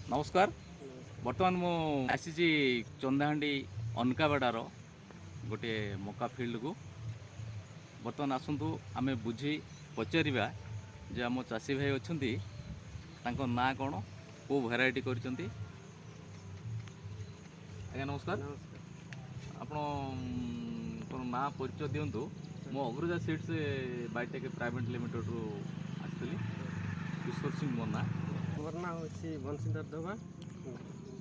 नमस्कार। बर्तमान मु आसी चंदाहांडी अनकावाड़ार गोटे मका फिल्ड को बर्तमान आसतु आम बुझी पचारा जे आम चाषी भाई अच्छा ना कौन को भेराइटी कर नमस्कार। आपण ना परिचय दिंतु मो अग्रजा सीड्स बायोटेक प्राइवेट लिमिटेड रु आसली ईश्वर सिंह मो ना मोर ना हूँ बंशीधर दबा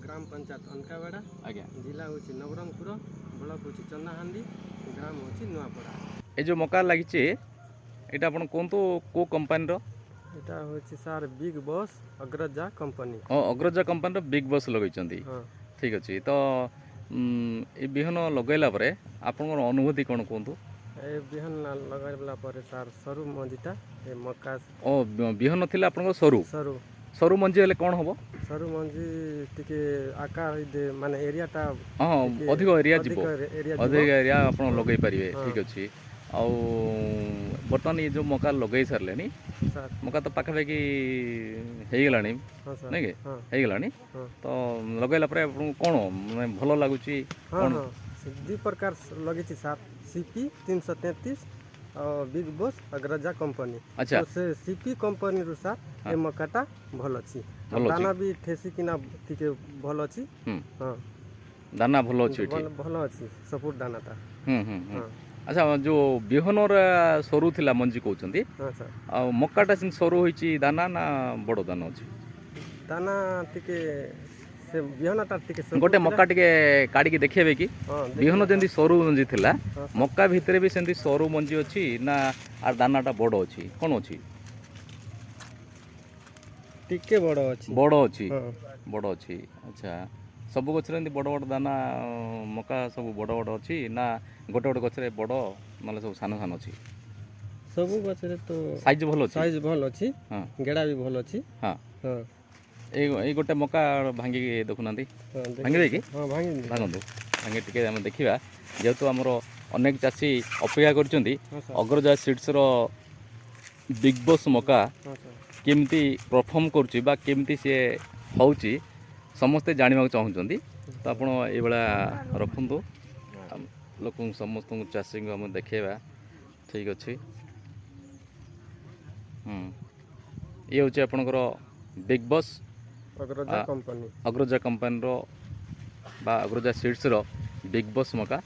ग्राम पंचायत अनकावाड़ा आज्ञा जिला हूँ नवरंगपुर ब्लॉक हूँ चंदाहांडी ग्राम हूँ नुआपड़ा। ये जो मका लगी यहाँ आप कहतु को कंपानी यहाँ हूँ सार बिग बॉस अग्रजा कंपनी। हाँ अग्रजा कंपानी बिग बॉस लगे हाँ ठीक अच्छे तो ये बिहन लगैला आप अनुभूति कौन कहतु ए बिहन लगैला सार सरु मंजीटा ए मका ओ बिहन थिला आपन सरू सरु सरू मंजी हेले कौन हम सरु मंजी टिके आकार माने एरियाटा हाँ अधिक एरिया जीव अधिक एरिया आप लगे पारे हाँ। ठीक अच्छे आउ बर्तमान ये जो मका लगे सारे मका तो पाखापाखि हो गला नहीं कि हो गला तो लगैला कौन मैं भल लगुच दु प्रकार लगी सार सीपी 333 और बिग बॉस अग्रजा कंपनी। अच्छा तो से सीपी कंपनी रु सार ए मकाटा भल अछि दाना भी ठेसी किना टिके भल अछि। हां दाना भल अछि भल अछि सपोर्ट दानाटा। अच्छा जो बिहनर सरू थिला मंजी कहउछंती हां सर आ मक्काटा सिन सरू होईची दाना ना बड़ दाना अछि दाना टिके से बिहनटा टिके गोटे मक्का टिके काडी के देखिबे कि बिहन जेंदी सरू मंजी थिला मक्का भितरे भी सेंदी सरू मंजी अछि ना आर दानाटा बड़ अछि कोन अछि टिके बड़ अछि बड़ अछि अच्छा सब गछरे बड़ बड़ दाना मक्का सब बड़ बड़ अछि ना गोटे गोटे गछरे बड़ माने सब सान सान अछि सब गछरे तो साइज भल अछि हां गेडा भी भल अछि। हां हां ए गोटे मक्का भांगी देखुना भांगी दे कि हां भांगंतु भांगी टिके हम देखिबा जेहेतु हमरो अनेक चाषी अपेक्षा करछंती अग्रजा सीड्स रो बिग बॉस मक्का केमती परफॉर्म करुच्ची बा केमती सी होउची समस्ते जानवा चाहूँगी तो आप ये रखु लोक समस्त चाषी को आम देखा ठीक अच्छे। ये हूँ आपणकर बिग बॉस अग्रजा कंपानी बा अग्रजा सीड्स रो बिग बॉस मका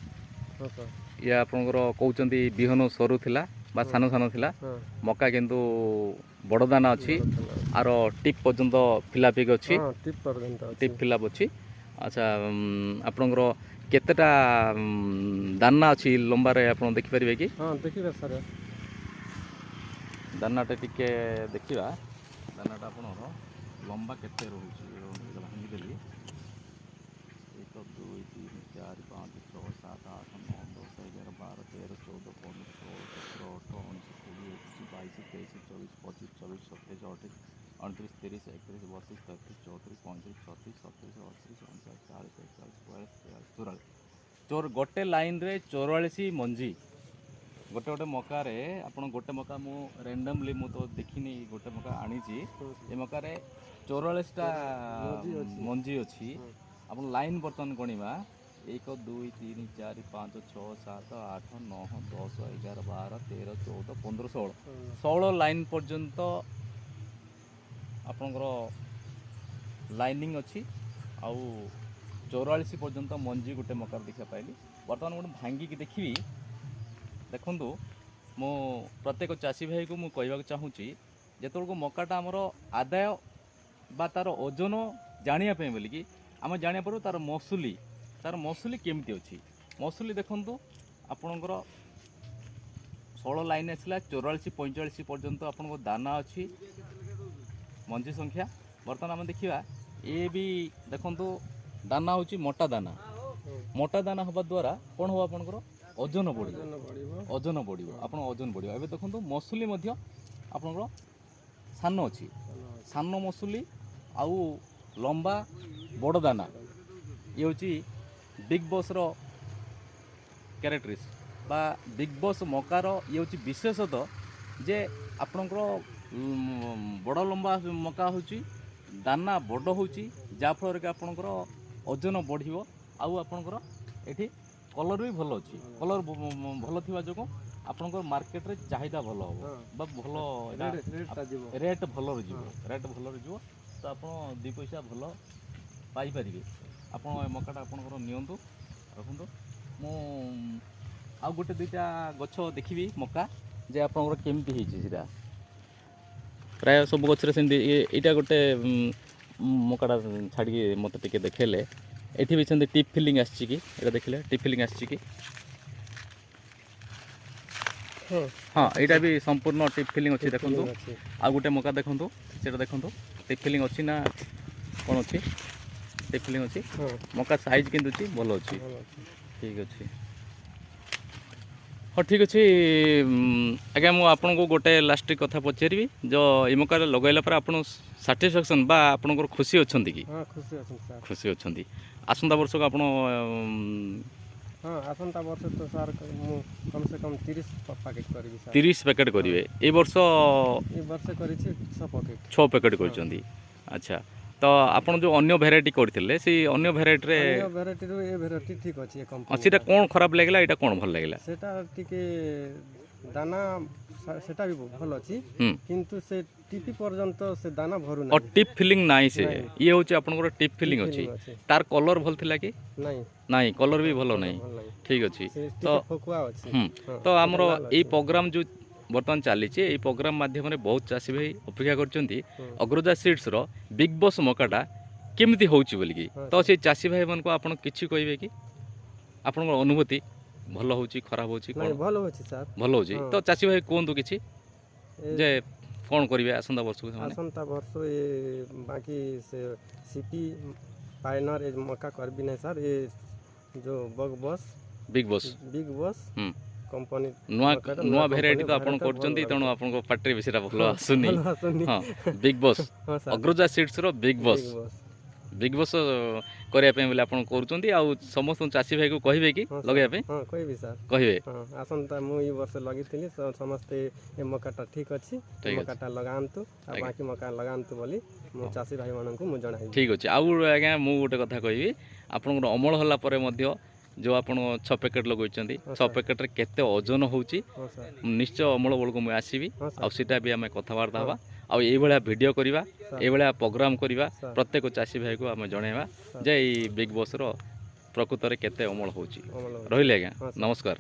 ये आपणकर कहते बिहन सरू थिला बा सान सान थिला मका किंतु बड़ दाना अच्छी आर टिप पर्यंत फिलापिक अच्छी टिप फिलाप अच्छी। अच्छा आपणकर केतेटा दाना अच्छी लंबार आप देखिपारे कि देखिए सर दानाटा टिके देखा दानाटा आप लंबा केते रोचे भांगीदेली 1 2 3 4 5 6 7 8 9 10 11 12 13 14 15 16 17 18 19 20 22 23 24 25 26 27 28 29 30 31 32 33 34 35 36 37 38 39 40 41 42 44 गोटे लाइन रे 44 मंजी गोटे गोटे मकार आप गोटे मका मु रेंडमली मु तो देखनी गोटे मका आनी ये मकार 44टा मंजी अच्छी आप लाइन बर्तमान गणवा 1 2 3 4 5 6 7 8 9 10 11 12 13 14 15 16 लाइन पर्यंत आपणकर लाइनिंग अच्छी आउ 44 पर्यंत मंजी गोटे मकार देखा पाइली। बर्तमान गोटे भांगी की देखी देखु मो प्रत्येक चाषी भाई को मुझे कहवाक चाहूँगी जो मकाटा आमर आदाय बा तार ओजन जानापी बोलिकी आम जाना पार तार मसुली केमती अच्छी मसुली देखु आपणकर 16 लाइन आसला 44 45 पर्यंत आपन दाना अच्छी मंजी संख्या। बर्तमान आम देखा ये भी देखु दाना हूँ मोटा दाना हवा द्वारा कौन हम आपंकर ओजन बढ़ आप ओजन बढ़ ए देखो मसुली आपंकर सान अच्छी सान मसुली आउ लंबा बड़ दाना ये हूँ बिग बॉस रो कैरेक्टरिस्ट बा बिग बॉस मकार ये हूँ विशेषतः जे आपणकर बड़ लंबा मका हूँ दाना बड़ हूँ ଯାହାଫଳରେ କି ଆପଣଙ୍କର ଓଜନ ବଢ଼ିବ ଆଉ ଆପଣଙ୍କର ଏଠି କଲର୍ ବି ଭଲ ଅଛି କଲର୍ ଭଲ ଥିବା ଯୋଗୁଁ ଆପଣଙ୍କର ମାର୍କେଟରେ ଚାହିଦା ଭଲ ହେବ ବା ଭଲ ରେଟ୍ ଭଲରେ ଯିବ ତ ଆପଣ ଦୁଇ ପଇସା ଭଲ ପାଇପାରିବେ ଆପଣ ଏ ମକାଟା ଆପଣଙ୍କର ନିଅନ୍ତୁ ରଖନ୍ତୁ ମୁଁ ଆଉ ଗୋଟେ ଦୁଇଟା ଗଛ ଦେଖିବି ମକା ଯେ ଆପଣଙ୍କର କେମିତି ହେଇଛି ସେଇଟା ପ୍ରାୟ ସବୁ ଗଛରେ ସେମିତି ଏଇଟା ଗୋଟେ ମକାଟା ଛାଡ଼ିକି ମୋତେ ଟିକେ ଦେଖେଇଲେ ଏଠି ବି ସେମିତି ଟିପ୍ ଫିଲିଂ ଆସିଛି କି ଏଇଟା ଦେଖିଲେ ଟିପ୍ ଫିଲିଂ ଆସିଛି କି ହଁ ଏଇଟା ବି ସମ୍ପୂର୍ଣ୍ଣ ଟିପ୍ ଫିଲିଂ ଅଛି ଦେଖନ୍ତୁ ଆଉ ଗୋଟେ ମକା ଦେଖନ୍ତୁ ସେଇଟା ଦେଖନ୍ତୁ ଟିପ୍ ଫିଲିଂ ଅଛି ନା କ'ଣ ଅଛି ଟିପ୍ ଫିଲିଂ ଅଛି ମକା ସାଇଜ୍ କିନ୍ତୁ ଅଛି ଭଲ ଅଛି ଠିକ୍ ଅଛି ହଁ ଠିକ୍ ଅଛି ଆଜ୍ଞା ମୁଁ ଆପଣଙ୍କୁ ଗୋଟେ ଲାଷ୍ଟ କଥା ପଚାରିବି ଏ ମକାରେ ଲଗାଇଲା ପରେ ଆପଣ ସାଟିସ୍ଫ୍ୟାକ୍ସନ୍ ବା ଆପଣଙ୍କର ଖୁସି ଅଛନ୍ତି କି ଖୁସି ଅଛନ୍ତି ଆସନ୍ତା ବର୍ଷକୁ ଆପଣ ହଁ ଆସନ୍ତା ବର୍ଷ ତ ସାର୍ ମୁଁ କମ୍ ସେ କମ୍ 30 ପ୍ୟାକେଟ୍ କରିବି ସାର୍ 30 ପ୍ୟାକେଟ୍ କରିବେ ଏ ବର୍ଷ କରିଛି 6 ପ୍ୟାକେଟ୍ କରିଛନ୍ତି ଆଚ୍ଛା ତ ଆପଣ ଯେଉଁ ଅନ୍ୟ ଭେରାଇଟି କରିଥିଲେ ସେଇ ଅନ୍ୟ ଭେରାଇଟିରେ ଭେରାଇଟିରୁ ଏ ଭେରାଇଟି ଠିକ୍ ଅଛି ଏ କମ୍ପାନୀ ସେଇଟା କ'ଣ ଖରାପ ଲାଗିଲା ଏଇଟା କ'ଣ ଭଲ ଲାଗିଲା ସେଟା ଟିକେ ଦାନା ସେଟା ବି ଭଲ ଅଛି କିନ୍ତୁ ସେ ଟିପି ପର୍ଯ୍ୟନ୍ତ ସେ ଦାନା ଭରୁ ନାହିଁ ଟିପ୍ ଫିଲିଂ ନାହିଁ ସେ ଇଏ ହେଉଛି ଆପଣଙ୍କର ଟିପ୍ ଫିଲିଂ ଅଛି ତାର କଲର୍ ଭଲ ଥିଲା କି ନାହିଁ କଲର୍ ବି ଭଲ ନାହିଁ ଠିକ୍ ଅଛି ତ ଆମର ଏଇ ପ୍ରୋଗ୍ରାମ୍ ଯେଉଁ ବର୍ତ୍ତମାନ ଚାଲିଛି ଏଇ ପ୍ରୋଗ୍ରାମ୍ ମାଧ୍ୟମରେ ବହୁତ ଚାଷୀ ଭାଇ ଅପେକ୍ଷା କରିଛନ୍ତି ଅଗ୍ରଜା ସିଡ୍ସର ବିଗ୍ ବସ୍ ମକାଟା କେମିତି ହେଉଛି ବୋଲିକି ତ ସେଇ ଚାଷୀ ଭାଇମାନଙ୍କୁ ଆପଣ କିଛି କହିବେ କି ଆପଣଙ୍କର ଅନୁଭୂତି ଭଲ ହେଉଛି ଖରାପ ହେଉଛି ଭଲ ହେଉଛି ସାର୍ ଭଲ ହେଉଛି ତ ଚାଷୀ ଭାଇ କୁହନ୍ତୁ କିଛି ଯେ କ'ଣ କରିବେ ଆସନ୍ତା ବର୍ଷକୁ ଆସନ୍ତା ବର୍ଷ ଏ ବାକି ସେ ସିପି ପାଇନର ଏ ମକା କରିବି ନାହିଁ ସାର୍ ଏ ଯେଉଁ ବିଗ୍ ବସ୍ कंपनी नुआ भेराइटी तो आपन करचंती तेणु आपन पार्टी बेसी भल आसुनी हां बिग बॉस अग्रजा सीड्स रो बिग बॉस करिया पे बोले आपन करचंती आ समस्त चासी भाई को कहिबे कि लगाया पे हां कहबी सर कहिबे हां आसंता मु ई वर्ष लगिथिली समस्त ए मकाटा ठीक अछि मकाटा लगांतु आ बाकी मका लगांतु बोली मु चासी भाई मानन को मु जणाई ठीक अछि आ आज्ञा मु गोटे कथा कहबी आपन अमल होला परे मध्य जो आप 6 पैकेट लगोइचंदी 6 पैकेट रे केते ओजन होउची निश्चय अमल बळ को मैं आसीबी आ सीटा भी हमें कथावार्ता हवा आ एई भलिया वीडियो करिवा एई भलिया प्रोग्राम करिवा प्रत्येक चासी भाई को हमें जणेवा जे ई बिग बॉस रो प्रकृत रे केते अमल होउची रहिले आज्ञा नमस्कार।